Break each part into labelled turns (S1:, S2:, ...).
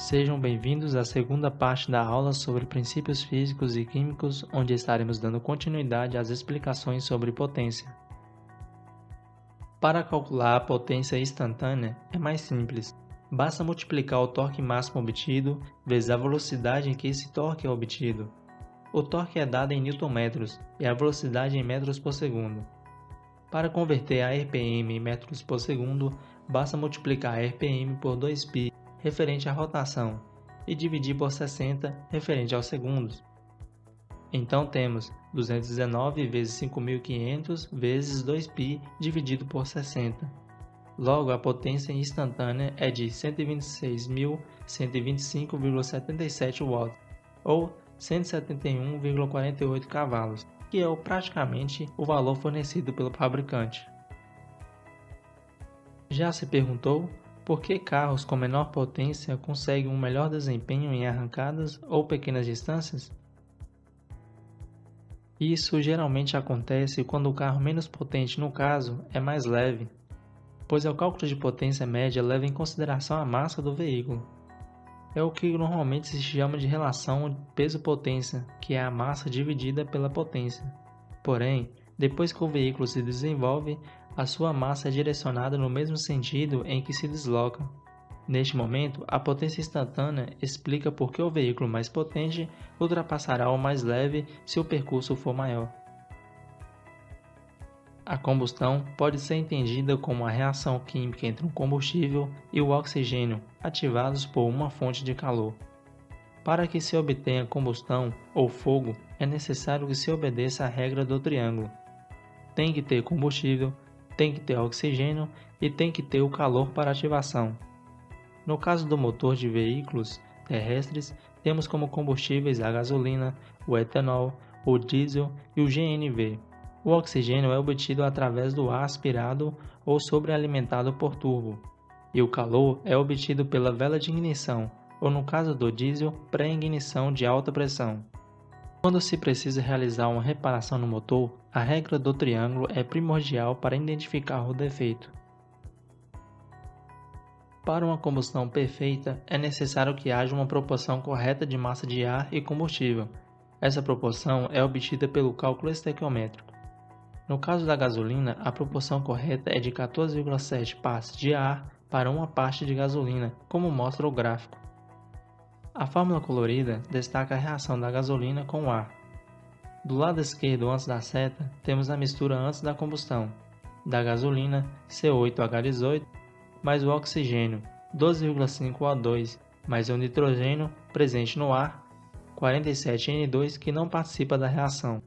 S1: Sejam bem-vindos à segunda parte da aula sobre princípios físicos e químicos, onde estaremos dando continuidade às explicações sobre potência. Para calcular a potência instantânea é mais simples. Basta multiplicar o torque máximo obtido vezes a velocidade em que esse torque é obtido. O torque é dado em newton-metros e a velocidade em metros por segundo. Para converter a RPM em metros por segundo, basta multiplicar a RPM por 2π, referente à rotação, e dividir por 60, referente aos segundos. Então temos 219 vezes 5.500 vezes 2π dividido por 60. Logo, a potência instantânea é de 126.125,77 watts, ou 171,48 cavalos, que é praticamente o valor fornecido pelo fabricante. Já se perguntou por que carros com menor potência conseguem um melhor desempenho em arrancadas ou pequenas distâncias? Isso geralmente acontece quando o carro menos potente, no caso, é mais leve, pois o cálculo de potência média leva em consideração a massa do veículo. É o que normalmente se chama de relação peso-potência, que é a massa dividida pela potência. Porém, depois que o veículo se desenvolve, a sua massa é direcionada no mesmo sentido em que se desloca. Neste momento, a potência instantânea explica por que o veículo mais potente ultrapassará o mais leve se o percurso for maior. A combustão pode ser entendida como a reação química entre um combustível e o oxigênio, ativados por uma fonte de calor. Para que se obtenha combustão ou fogo, é necessário que se obedeça à regra do triângulo. Tem que ter combustível, tem que ter oxigênio e tem que ter o calor para ativação. No caso do motor de veículos terrestres, temos como combustíveis a gasolina, o etanol, o diesel e o GNV. O oxigênio é obtido através do ar aspirado ou sobrealimentado por turbo, e o calor é obtido pela vela de ignição, ou no caso do diesel, pré-ignição de alta pressão. Quando se precisa realizar uma reparação no motor, a regra do triângulo é primordial para identificar o defeito. Para uma combustão perfeita, é necessário que haja uma proporção correta de massa de ar e combustível. Essa proporção é obtida pelo cálculo estequiométrico. No caso da gasolina, a proporção correta é de 14,7 partes de ar para uma parte de gasolina, como mostra o gráfico. A fórmula colorida destaca a reação da gasolina com o ar. Do lado esquerdo, antes da seta, temos a mistura antes da combustão, da gasolina C8H18 mais o oxigênio 12,5O2 mais o nitrogênio presente no ar 47N2 que não participa da reação.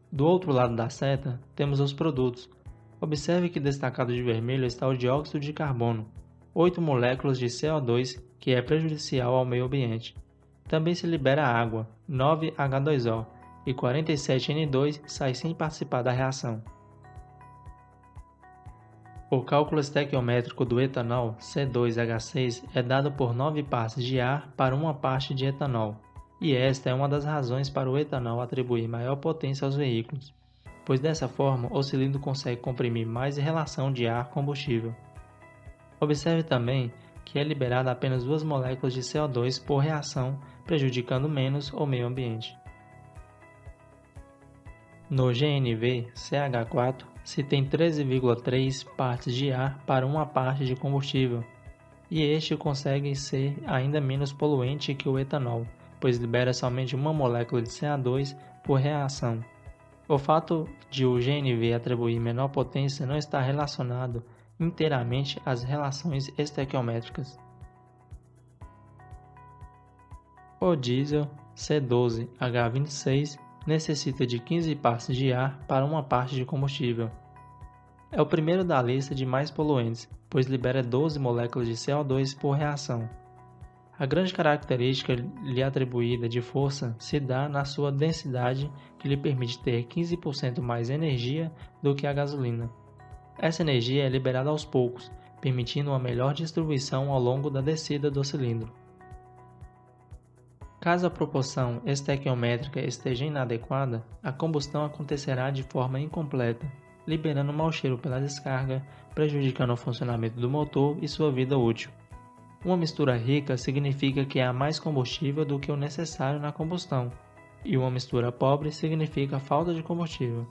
S1: Do outro lado da seta, temos os produtos. Observe que destacado de vermelho está o dióxido de carbono, 8 moléculas de CO2, que é prejudicial ao meio ambiente. Também se libera água, 9H2O, e 47N2 sai sem participar da reação. O cálculo estequiométrico do etanol, C2H6, é dado por 9 partes de ar para uma parte de etanol, e esta é uma das razões para o etanol atribuir maior potência aos veículos, pois dessa forma o cilindro consegue comprimir mais em relação de ar-combustível. Observe também que é liberada apenas 2 moléculas de CO2 por reação, prejudicando menos o meio ambiente. No GNV CH4, se tem 13,3 partes de ar para uma parte de combustível, e este consegue ser ainda menos poluente que o etanol, pois libera somente uma molécula de CO2 por reação. O fato de o GNV atribuir menor potência não está relacionado inteiramente às relações estequiométricas. O diesel C12H26 necessita de 15 partes de ar para uma parte de combustível. É o primeiro da lista de mais poluentes, pois libera 12 moléculas de CO2 por reação. A grande característica lhe atribuída de força se dá na sua densidade, que lhe permite ter 15% mais energia do que a gasolina. Essa energia é liberada aos poucos, permitindo uma melhor distribuição ao longo da descida do cilindro. Caso a proporção estequiométrica esteja inadequada, a combustão acontecerá de forma incompleta, liberando mau cheiro pela descarga, prejudicando o funcionamento do motor e sua vida útil. Uma mistura rica significa que há mais combustível do que o necessário na combustão, e uma mistura pobre significa falta de combustível.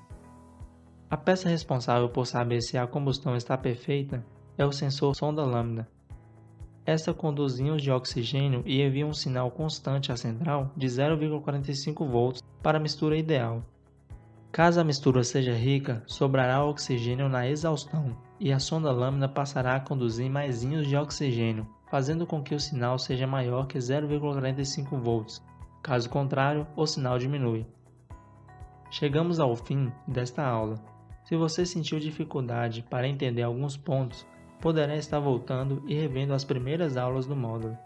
S1: A peça responsável por saber se a combustão está perfeita é o sensor sonda lambda. Esta conduz íons de oxigênio e envia um sinal constante à central de 0,45 volts para a mistura ideal. Caso a mistura seja rica, sobrará oxigênio na exaustão e a sonda lambda passará a conduzir mais íons de oxigênio, fazendo com que o sinal seja maior que 0,45 volts. Caso contrário, o sinal diminui. Chegamos ao fim desta aula. Se você sentiu dificuldade para entender alguns pontos, poderá estar voltando e revendo as primeiras aulas do módulo.